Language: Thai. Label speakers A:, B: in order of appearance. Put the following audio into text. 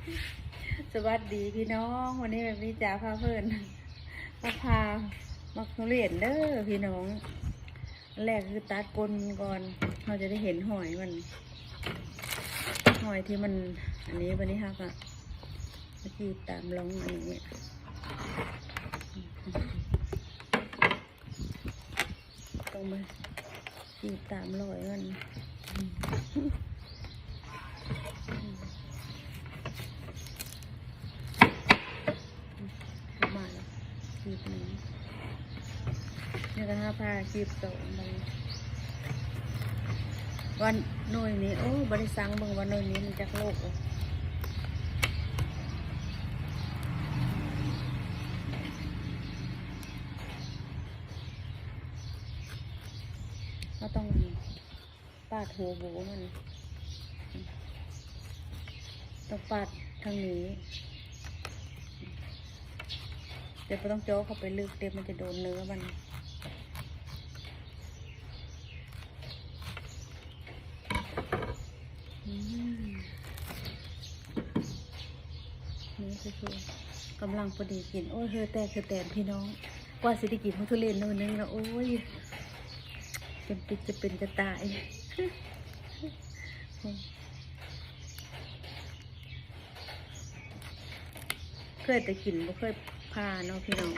A: สวัสดีพี่น้องวันนี้แบบนี้จ๋าพาเพื่อนมาพามาเรียนเด้อพี่น้องแรกคือตัดก้นก่อนเราจะได้เห็นหอยมันหอยที่มันอันนี้วันนี้ครับอ่ะเมื่อกี้ตามลองอันนี้ต้องมาขีดตามรอยมันมาแล้วขีดนี้นี่ก็5 ผ้าขีด2มันวันหน่วยนี้โอ้บริสังเบิ่งวันหน่วยนี้มันจากโลกเราต้องปาดหัวโบมันต้องปาดทางนี้เดี๋ยวไม่ต้องโจ้เข้าไปลึกเดี๋ยวมันจะโดนเนื้อมันนี่คือๆกำลังพอดีกินโอ้ยเธอแต่พี่น้องกว่าสิได้กินของทุเรียนนู่นนึงแล้วโอ้ยจะเป็นจะตายเคยแต่กินไม่เคยพาเนาะพี่น้อง